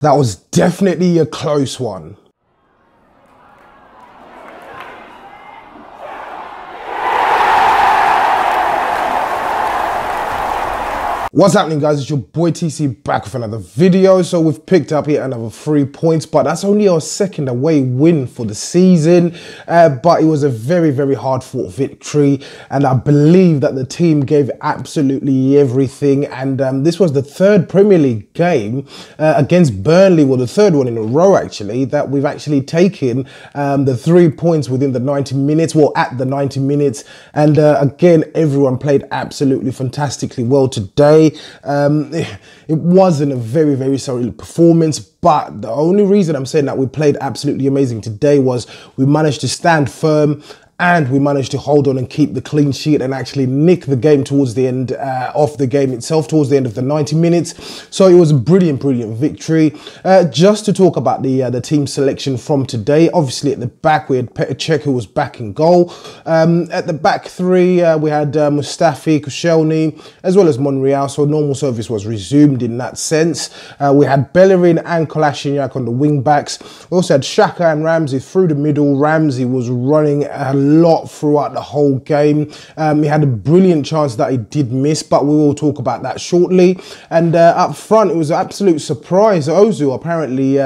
That was definitely a close one. What's happening, guys? It's your boy TC back with another video. So we've picked up here another 3 points, but that's only our second away win for the season. But it was a very, very hard fought victory. And I believe that the team gave absolutely everything. And this was the third Premier League game against Burnley, well, the third one in a row, actually, that we've actually taken the 3 points within the 90 minutes, well, at the 90 minutes. And again, everyone played absolutely fantastically well today. It wasn't a very, very solid performance, but the only reason I'm saying that we played absolutely amazing today was we managed to stand firm and we managed to hold on and keep the clean sheet and actually nick the game towards the end of the game itself, towards the end of the 90 minutes. So it was a brilliant, brilliant victory. Just to talk about the team selection from today, obviously at the back we had Petr Cech, who was back in goal. At the back three we had Mustafi, Koscielny, as well as Monreal, so normal service was resumed in that sense. We had Bellerin and Kolasinac on the wing backs. We also had Xhaka and Ramsey through the middle. Ramsey was running a lot throughout the whole game. He had a brilliant chance that he did miss, but we will talk about that shortly. And up front, it was an absolute surprise. Ozil apparently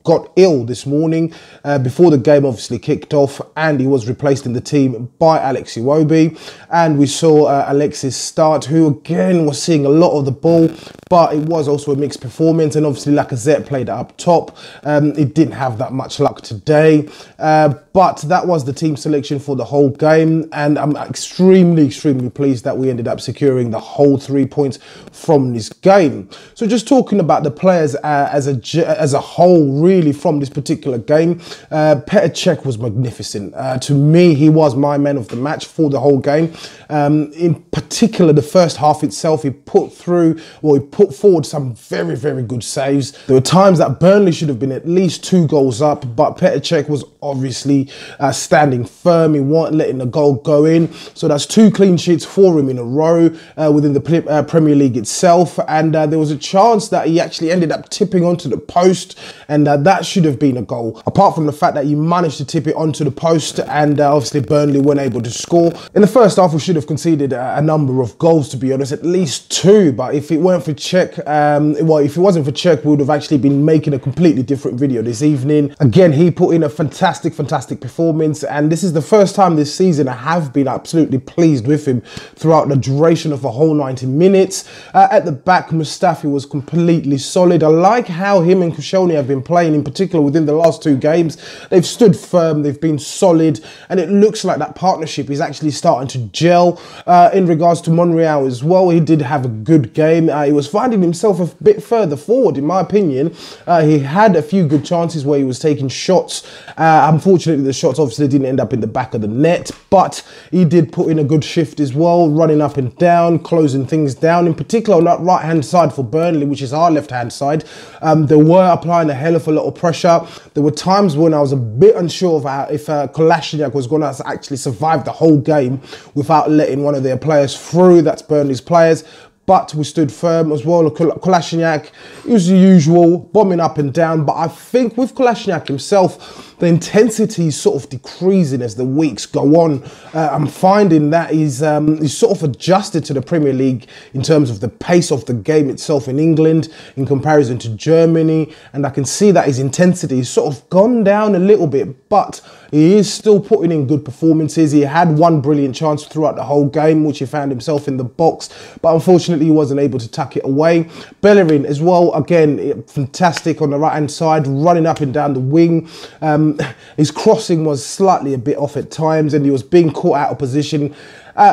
got ill this morning before the game obviously kicked off, and he was replaced in the team by Alex Iwobi. And we saw Alexis start, who again was seeing a lot of the ball, but it was also a mixed performance. And obviously Lacazette played up top. It didn't have that much luck today, but that was the team selection for the whole game, and I'm extremely pleased that we ended up securing the whole 3 points from this game. So just talking about the players as a whole, really, from this particular game, Petr Cech was magnificent. To me, he was my man of the match for the whole game. In particular, the first half itself, he put forward some very, very good saves. There were times that Burnley should have been at least 2 goals up, but Petr Cech was obviously standing firm. He wasn't letting the goal go in. So that's 2 clean sheets for him in a row within the Premier League itself. And there was a chance that he actually ended up tipping onto the post, and that should have been a goal. Apart from the fact that he managed to tip it onto the post, and obviously Burnley weren't able to score. In the first half, we should have conceded a number of goals, to be honest, at least 2. But if it weren't for Cech, well, if it wasn't for Cech, we would have actually been making a completely different video this evening. Again, he put in a fantastic performance, and this is the first time this season I have been absolutely pleased with him throughout the duration of the whole 90 minutes. At the back, Mustafi was completely solid. I like how him and Koscielny have been playing, in particular within the last 2 games. They've stood firm, they've been solid, and it looks like that partnership is actually starting to gel. In regards to Monreal as well, he did have a good game. He was finding himself a bit further forward, in my opinion. He had a few good chances where he was taking shots. Unfortunately, the shots obviously didn't end up in the back of the net, but he did put in a good shift as well, running up and down, closing things down, in particular on that right hand side for Burnley, which is our left hand side. They were applying a hell of a lot of pressure. There were times when I was a bit unsure of if Kolasinac was going to actually survive the whole game without letting one of their players through. That's Burnley's players. But we stood firm as well. Kolasinac, it was the usual, bombing up and down. But I think with Kolasinac himself, the intensity is sort of decreasing as the weeks go on. I'm finding that he's sort of adjusted to the Premier League in terms of the pace of the game itself in England in comparison to Germany. And I can see that his intensity has sort of gone down a little bit, but he is still putting in good performances. He had 1 brilliant chance throughout the whole game, which he found himself in the box, but unfortunately he wasn't able to tuck it away. Bellerin as well, again, fantastic on the right hand side, running up and down the wing. His crossing was slightly a bit off at times, and he was being caught out of position.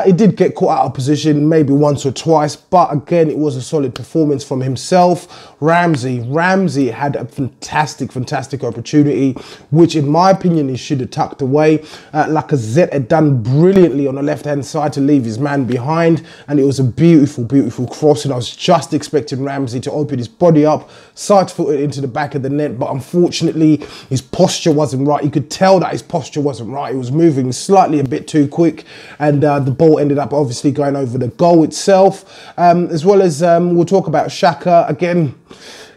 He did get caught out of position maybe once or twice, but again, it was a solid performance from himself. Ramsey had a fantastic opportunity, which in my opinion, he should have tucked away. Lacazette had done brilliantly on the left-hand side to leave his man behind, and it was a beautiful cross, and I was just expecting Ramsey to open his body up, side-footed into the back of the net, but unfortunately, his posture wasn't right. You could tell that his posture wasn't right. He was moving slightly a bit too quick, and the ball ended up obviously going over the goal itself, as well as we'll talk about Xhaka again.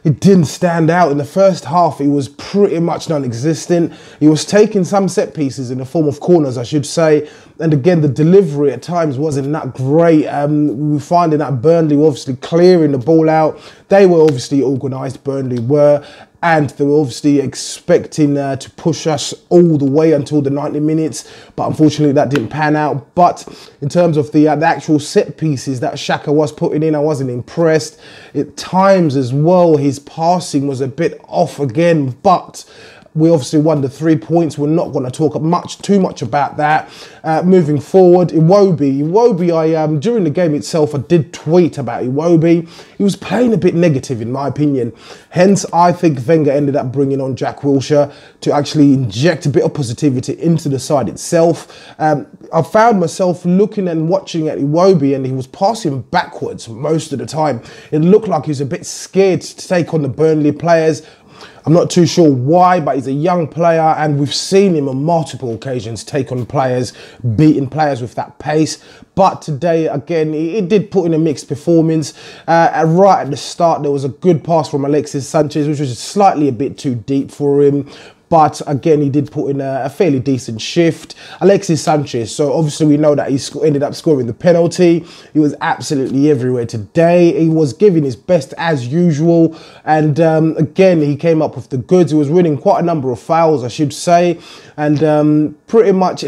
it didn't stand out. In the first half, it was pretty much non-existent. He was taking some set pieces in the form of corners, I should say. And again, the delivery at times wasn't that great. We were finding that Burnley were obviously clearing the ball out. They were obviously organised, Burnley were. And they were obviously expecting to push us all the way until the 90 minutes. But unfortunately, that didn't pan out. But in terms of the actual set pieces that Xhaka was putting in, I wasn't impressed. At times as well, his passing was a bit off again. But we obviously won the 3 points. We're not going to talk too much about that. Moving forward, Iwobi, during the game itself, I did tweet about Iwobi. He was playing a bit negative, in my opinion. Hence, I think Wenger ended up bringing on Jack Wilshere to actually inject a bit of positivity into the side itself. I found myself looking and watching at Iwobi, and he was passing backwards most of the time. It looked like he was a bit scared to take on the Burnley players. I'm not too sure why, but he's a young player, and we've seen him on multiple occasions take on players, beating players with that pace. But today, again, he did put in a mixed performance. Right at the start, there was a good pass from Alexis Sanchez, which was slightly a bit too deep for him. But again, he did put in a fairly decent shift. Alexis Sanchez, so obviously we know that he ended up scoring the penalty. He was absolutely everywhere today. He was giving his best as usual. And again, he came up with the goods. He was winning quite a number of fouls, I should say. And pretty much,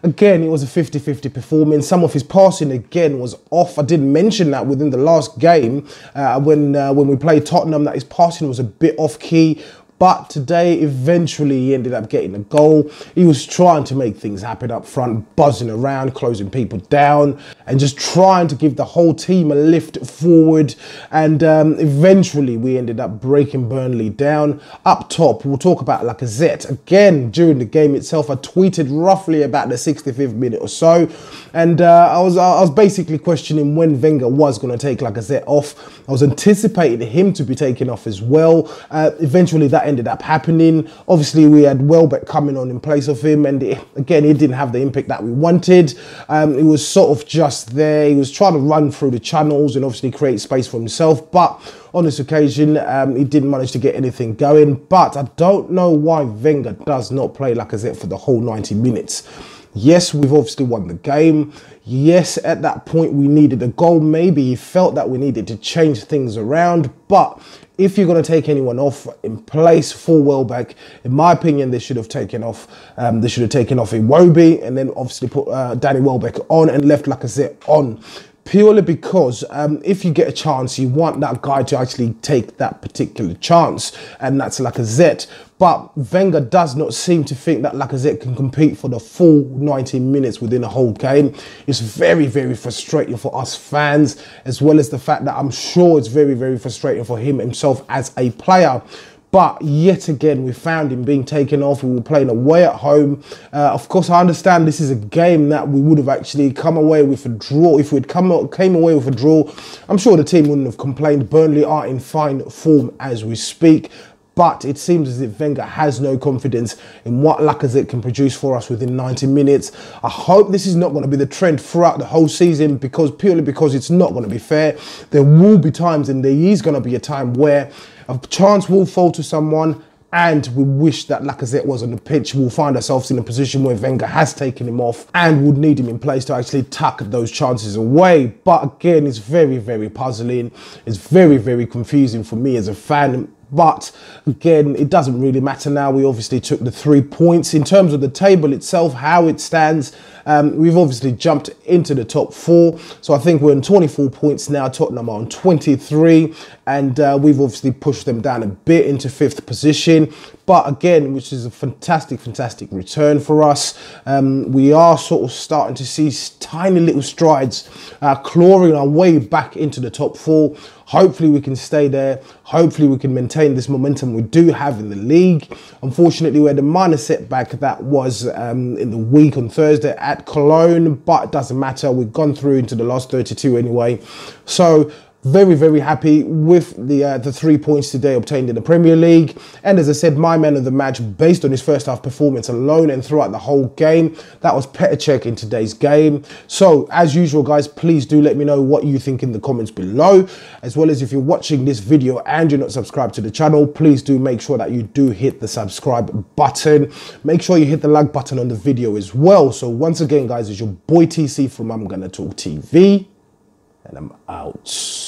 again, it was a 50-50 performance. Some of his passing, again, was off. I did mention that within the last game when we played Tottenham, that his passing was a bit off-key. But today, eventually, he ended up getting a goal. He was trying to make things happen up front, buzzing around, closing people down, and just trying to give the whole team a lift forward. And eventually, we ended up breaking Burnley down. Up top, we'll talk about Lacazette. Again, during the game itself, I tweeted roughly about the 65th minute or so. And I was basically questioning when Wenger was going to take Lacazette off. I was anticipating him to be taken off as well. Eventually, that ended up happening. Obviously, we had Welbeck coming on in place of him, and again, he didn't have the impact that we wanted. He was sort of just there. He was trying to run through the channels and obviously create space for himself, but on this occasion, he didn't manage to get anything going. But I don't know why Wenger does not play Lacazette for the whole 90 minutes. Yes, we've obviously won the game. Yes, at that point, we needed a goal. Maybe he felt that we needed to change things around, but if you're going to take anyone off in place for Welbeck, in my opinion, they should have taken off. They should have taken off Iwobi and then obviously put Danny Welbeck on and left Lacazette on. Purely because if you get a chance, you want that guy to actually take that particular chance, and that's Lacazette. But Wenger does not seem to think that Lacazette can compete for the full 90 minutes within a whole game. It's very, very frustrating for us fans, as well as the fact that I'm sure it's very, very frustrating for him himself as a player. But yet again, we found him being taken off. We were playing away at home. Of course, I understand this is a game that we would have actually come away with a draw. If we'd came away with a draw, I'm sure the team wouldn't have complained. Burnley are in fine form as we speak. But it seems as if Wenger has no confidence in what Lacazette can produce for us within 90 minutes. I hope this is not going to be the trend throughout the whole season, purely because it's not going to be fair. There will be times, and there is going to be a time where a chance will fall to someone, and we wish that Lacazette was on the pitch. We'll find ourselves in a position where Wenger has taken him off and would need him in place to actually tuck those chances away. But again, it's very, very puzzling. It's very, very confusing for me as a fan. But again, it doesn't really matter now. We obviously took the 3 points. In terms of the table itself, how it stands, we've obviously jumped into the top 4. So I think we're on 24 points now. Tottenham are on 23. And we've obviously pushed them down a bit into 5th position. But again, which is a fantastic, fantastic return for us. We are sort of starting to see tiny little strides, clawing our way back into the top 4. Hopefully we can stay there. Hopefully we can maintain this momentum we do have in the league. Unfortunately, we had a minor setback that was in the week on Thursday at Cologne, but it doesn't matter. We've gone through into the last 32 anyway. So very, very happy with the 3 points today obtained in the Premier League. And as I said, my man of the match, based on his first half performance alone and throughout the whole game, that was Petr Cech in today's game. So as usual, guys, please do let me know what you think in the comments below, as well as if you're watching this video and you're not subscribed to the channel, please do make sure that you do hit the subscribe button. Make sure you hit the like button on the video as well. So once again, guys, it's your boy TC from I'm Gonna Talk TV, and I'm out.